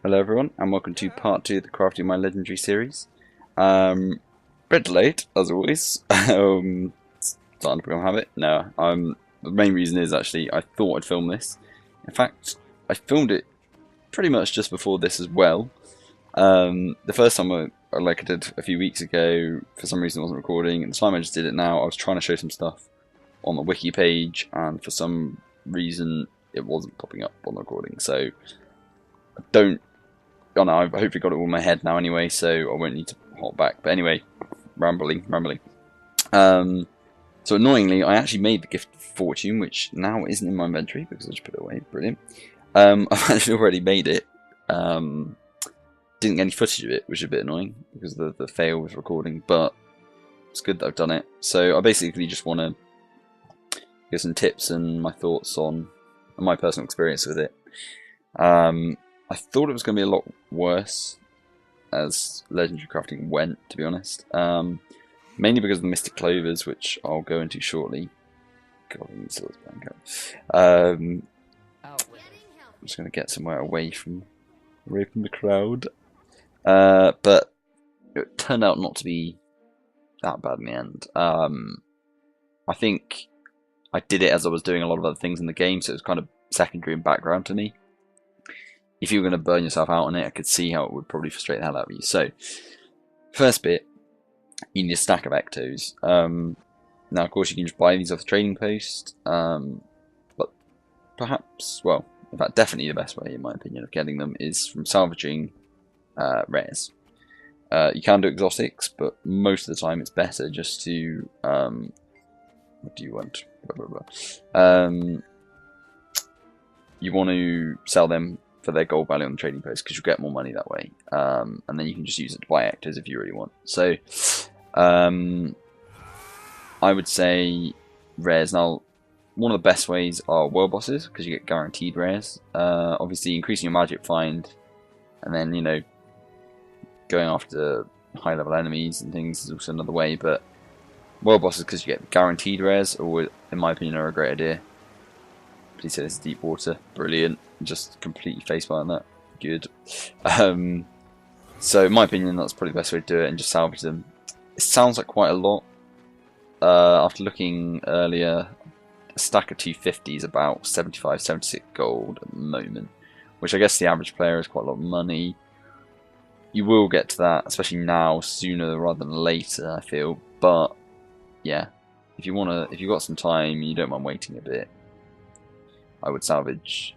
Hello everyone, and welcome to part 2 of the Crafting My Legendary series. Bit late, as always. Starting to become a habit. No, the main reason is actually I thought I'd film this. In fact, I filmed it pretty much just before this as well. The first time I did a few weeks ago, for some reason I wasn't recording, and the time I just did it now, I was trying to show some stuff on the wiki page, and for some reason it wasn't popping up on the recording, so I don't. Oh no, I've hopefully got it all in my head now anyway, so I won't need to hop back. But anyway, rambling. So annoyingly, I actually made the Gift of Fortune, which now isn't in my inventory because I just put it away. Brilliant. I've actually already made it. Didn't get any footage of it, which is a bit annoying because of the fail with recording, but it's good that I've done it. So I basically just want to give some tips and my thoughts on my personal experience with it. I thought it was going to be a lot worse as Legendary Crafting went, to be honest. Mainly because of the Mystic Clovers, which I'll go into shortly. God, I'm just going to get somewhere away from the crowd. But it turned out not to be that bad in the end. I think I did it as I was doing a lot of other things in the game, so it was kind of secondary and background to me. If you were going to burn yourself out on it, I could see how it would probably frustrate the hell out of you. So, first bit, you need a stack of Ectos. Now, of course, you can just buy these off the trading post, but perhaps, well, in fact, definitely the best way, in my opinion, of getting them is from salvaging rares. You can do exotics, but most of the time it's better just to, what do you want? Blah, blah, blah. You want to sell them for their gold value on the trading post because you'll get more money that way, and then you can just use it to buy actors if you really want. So I would say rares. Now, one of the best ways are world bosses because you get guaranteed rares. Obviously, increasing your magic find, and then going after high level enemies and things is also another way. But world bosses because you get guaranteed rares, or in my opinion, are a great idea. Please say this is deep water. Brilliant. Just completely facepalm that. Good. So in my opinion, that's probably the best way to do it, and just salvage them. It sounds like quite a lot. After looking earlier, a stack of 250 is about 75, 76 gold at the moment, which I guess the average player is quite a lot of money. You will get to that, especially now, sooner rather than later, I feel. But yeah, if you've got some time and you don't mind waiting a bit, I would salvage,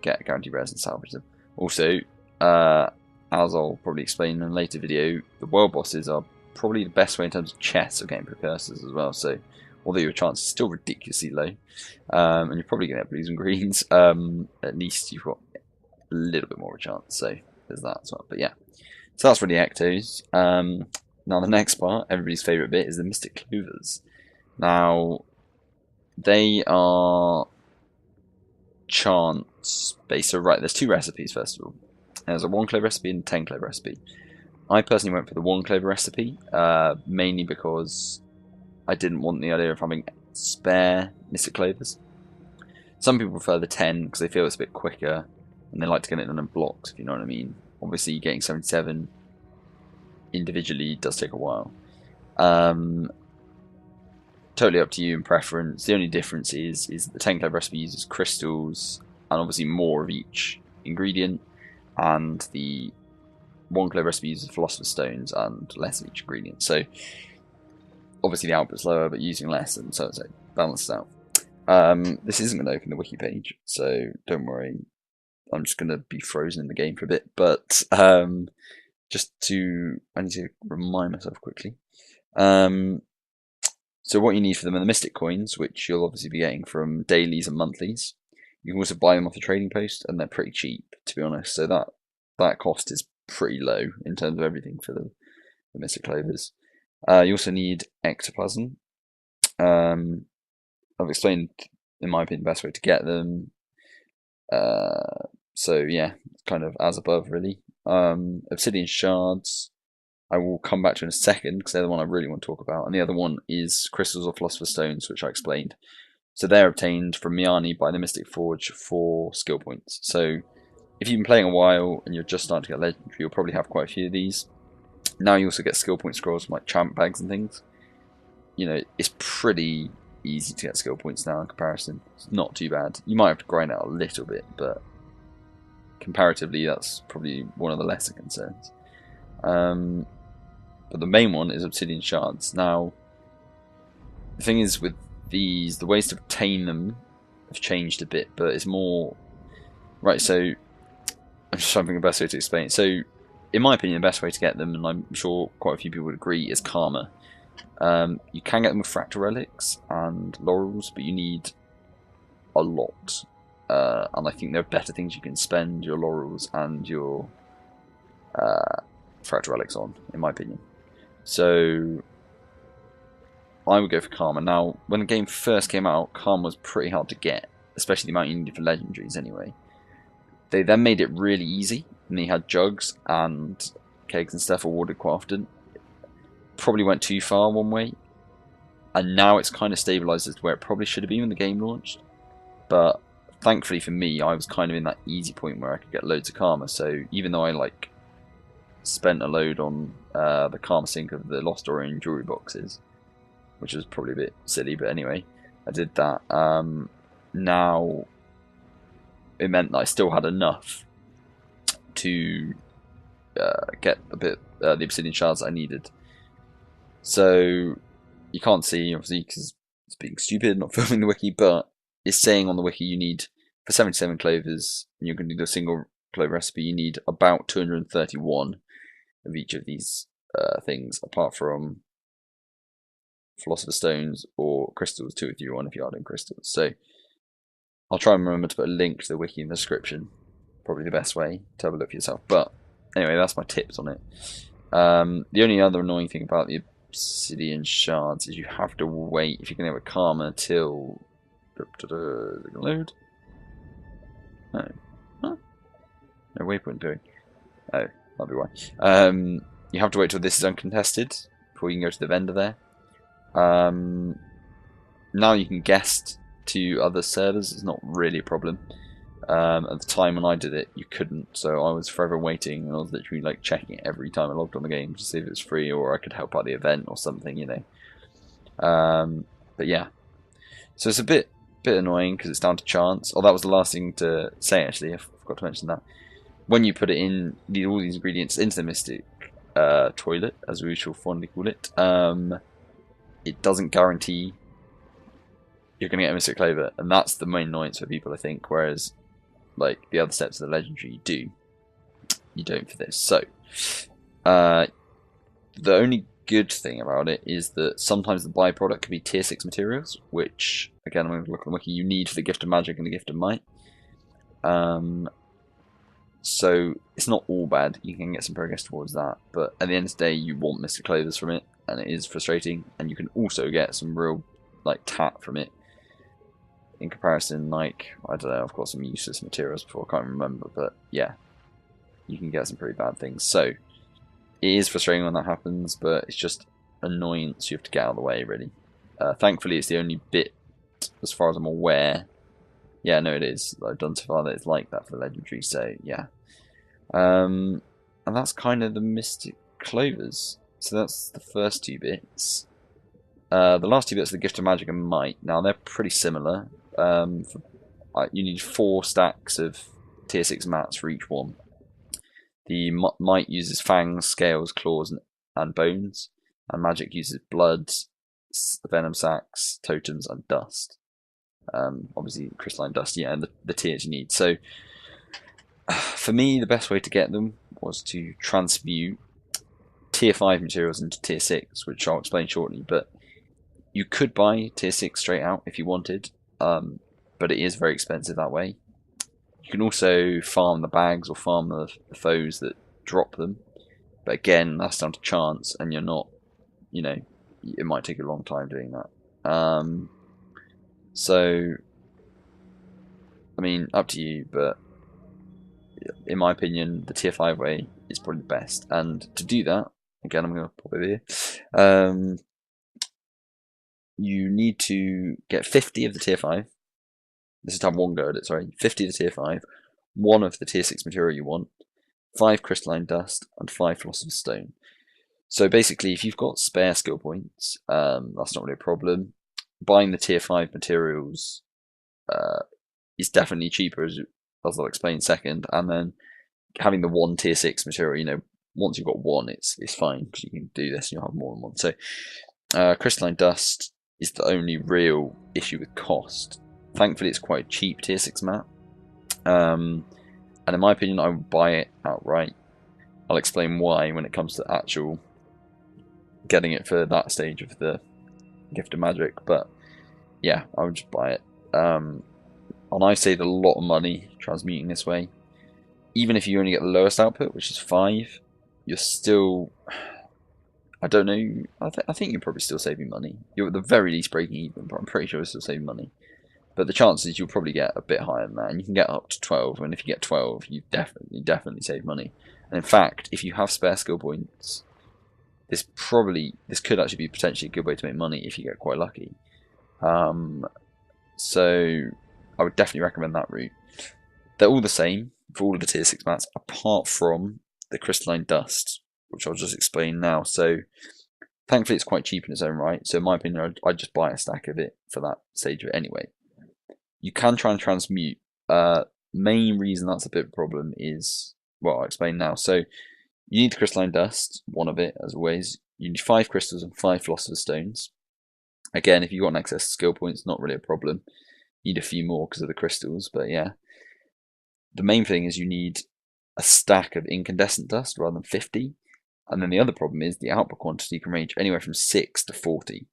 get guaranteed rares and salvage them. Also, as I'll probably explain in a later video, the world bosses are probably the best way in terms of chests of getting precursors as well. So, although your chance is still ridiculously low, and you're probably going to have blues and greens, at least you've got a little bit more of a chance. So, there's that as well. But yeah, so that's really Ectos. Now, the next part, everybody's favourite bit, is the Mystic Clovers. Now, they are chance based. So right, there's two recipes first of all. There's a 1 clove recipe and a 10 clove recipe. I personally went for the 1 clove recipe, mainly because I didn't want the idea of having spare Mystic Clovers. Some people prefer the 10 because they feel it's a bit quicker and they like to get it done in blocks, if you know what I mean. Obviously, getting 77 individually does take a while. Totally up to you and preference. The only difference is that the 10 clove recipe uses crystals and obviously more of each ingredient, and the 1 clove recipe uses philosopher's stones and less of each ingredient. So obviously the output's lower, but using less, and so it balances out. This isn't going to open the wiki page, so don't worry. I'm just going to be frozen in the game for a bit, but I need to remind myself quickly. So what you need for them are the Mystic Coins, which you'll obviously be getting from dailies and monthlies. You can also buy them off the trading post, and they're pretty cheap, to be honest. So that cost is pretty low in terms of everything for the Mystic Clovers. You also need Ectoplasm. I've explained, in my opinion, the best way to get them. So yeah, kind of as above, really. Obsidian Shards, I will come back to in a second because they're the one I really want to talk about. And the other one is Crystals or Philosopher's Stones, which I explained. So they're obtained from Miani by the Mystic Forge for skill points. So if you've been playing a while and you're just starting to get legendary, you'll probably have quite a few of these. Now you also get skill point scrolls from like champ bags and things. You know, it's pretty easy to get skill points now in comparison. It's not too bad. You might have to grind out a little bit, but comparatively, that's probably one of the lesser concerns. But the main one is obsidian shards. Now, the thing is with these, the ways to obtain them have changed a bit, but it's more... Right, so I'm just trying to think of the best way to explain it. So, in my opinion, the best way to get them, and I'm sure quite a few people would agree, is karma. You can get them with fractal relics and laurels, but you need a lot. And I think there are better things you can spend your laurels and your fractal relics on, in my opinion. So I would go for karma. Now, when the game first came out, karma was pretty hard to get, especially the amount you needed for legendaries anyway. They then made it really easy, and they had jugs and kegs and stuff awarded quite often. Probably went too far one way, and now it's kind of stabilised as to where it probably should have been when the game launched. But thankfully for me, I was kind of in that easy point where I could get loads of karma. So even though I like spent a load on the karma sync of the Lost Orient jewelry boxes, which was probably a bit silly, but anyway, I did that. Now it meant that I still had enough to get a bit the obsidian shards that I needed. So you can't see, obviously, because it's being stupid, not filming the wiki, but it's saying on the wiki you need, for 77 clovers, and you're going to do a single clover recipe, you need about 231 of each of these things, apart from Philosopher's Stones or Crystals, 231 if you are doing Crystals. So I'll try and remember to put a link to the wiki in the description. Probably the best way to have a look for yourself. But anyway, that's my tips on it. The only other annoying thing about the obsidian shards is you have to wait, if you're going to have a karma, till... load? No. Huh? No waypoint doing. Oh, that'll be why. You have to wait till this is uncontested before you can go to the vendor there. Now you can guest to other servers, it's not really a problem. At the time when I did it, you couldn't, so I was forever waiting, and I was literally like checking it every time I logged on the game to see if it was free or I could help out the event or something, you know. But yeah, so it's a bit annoying because it's down to chance. Oh, that was the last thing to say actually. I forgot to mention that. When you put it in, all these ingredients into the Mystic toilet, as we shall fondly call it, it doesn't guarantee you're going to get a Mystic Clover, and that's the main annoyance for people, I think, whereas like the other steps of the legendary you don't for this. So the only good thing about it is that sometimes the byproduct can be tier 6 materials, which again I'm going to look on the wiki, you need for the Gift of Magic and the Gift of Might. So it's not all bad, you can get some progress towards that, but at the end of the day you want Mystic Clovers from it, and it is frustrating, and you can also get some real like tat from it. In comparison, like, I don't know, I've got some useless materials before, I can't remember, but yeah, you can get some pretty bad things. So, it is frustrating when that happens, but it's just annoyance you have to get out of the way, really. Thankfully, it's the only bit, as far as I'm aware, yeah, no, it is, that I've done so far that it's like that for the legendary, so yeah. And that's kind of the Mystic Clovers. So that's the first two bits. The last two bits are the Gift of Magic and Might. Now, they're pretty similar. You need 4 stacks of tier 6 mats for each one. The Might uses fangs, scales, claws, and bones. And Magic uses blood, venom sacs, totems, and dust. Obviously, crystalline dust, yeah, and the tiers you need. So, for me, the best way to get them was to transmute tier 5 materials into tier 6, which I'll explain shortly, but you could buy tier 6 straight out if you wanted, but it is very expensive that way. You can also farm the bags or farm the foes that drop them, but again, that's down to chance, and you're not, you know, it might take a long time doing that. So, I mean, up to you, but in my opinion, the tier 5 way is probably the best, and to do that, again, I'm going to pop it here. You need to get 50 of the tier 5. This is time 1 go at it, sorry. 50 of the tier 5, one of the tier 6 material you want, 5 crystalline dust, and 5 philosopher's stone. So basically, if you've got spare skill points, that's not really a problem. Buying the tier 5 materials is definitely cheaper, as I'll explain in a second, and then having the one tier 6 material, once you've got one, it's fine, because you can do this and you'll have more than one. So crystalline dust is the only real issue with cost. Thankfully, it's quite a cheap tier 6 map. And in my opinion, I would buy it outright. I'll explain why when it comes to actual getting it for that stage of the Gift of Magic. But yeah, I would just buy it. And I saved a lot of money transmuting this way. Even if you only get the lowest output, which is 5, you're still... I don't know. I think you're probably still saving money. You're at the very least breaking even, but I'm pretty sure you're still saving money. But the chances you'll probably get a bit higher than that, and you can get up to 12. And if you get 12, you definitely save money. And in fact, if you have spare skill points, this could actually be potentially a good way to make money if you get quite lucky. So I would definitely recommend that route. They're all the same for all of the tier 6 mats, apart from the crystalline dust, which I'll just explain now. So thankfully it's quite cheap in its own right, so in my opinion I'd just buy a stack of it for that stage of it anyway. You can try and transmute. Main reason that's a bit of a problem is, well, I'll explain now. So you need the crystalline dust, one of it as always. You need 5 crystals and 5 philosopher's stones. Again, if you've got an excess of skill points, not really a problem. You need a few more because of the crystals, but yeah. The main thing is you need a stack of incandescent dust rather than 50. And then the other problem is the output quantity can range anywhere from 6 to 40.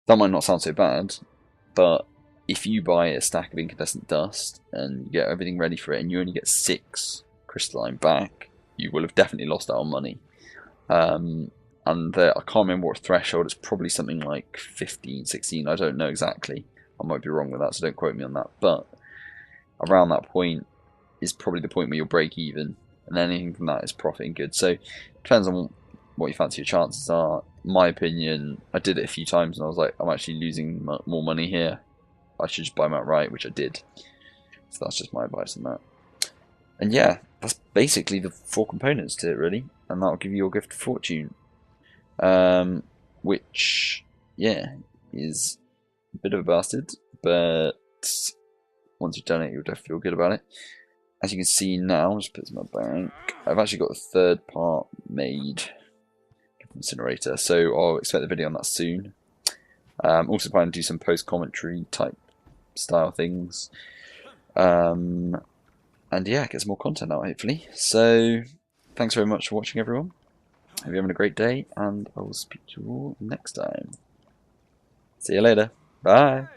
That might not sound so bad, but if you buy a stack of incandescent dust and you get everything ready for it and you only get 6 crystalline back, you will have definitely lost out on money. And I can't remember what threshold, it's probably something like 15, 16, I don't know exactly. I might be wrong with that, so don't quote me on that. But around that point is probably the point where you'll break even, and anything from that is profiting good. So it depends on what you fancy your chances are. In my opinion, I did it a few times and I was like, I'm actually losing more money here. I should just buy them outright, which I did. So that's just my advice on that. And yeah, that's basically the 4 components to it, really. And that'll give you your Gift of Fortune. Which, yeah, is a bit of a bastard, but once you've done it, you'll definitely feel good about it. As you can see now, I'll just put this in my bank. I've actually got the 3rd part made, Incinerator, so I'll expect the video on that soon. Also planning to do some post-commentary type style things. And yeah, get some more content out, hopefully. So, thanks very much for watching, everyone. Hope you're having a great day, and I will speak to you all next time. See you later. Bye.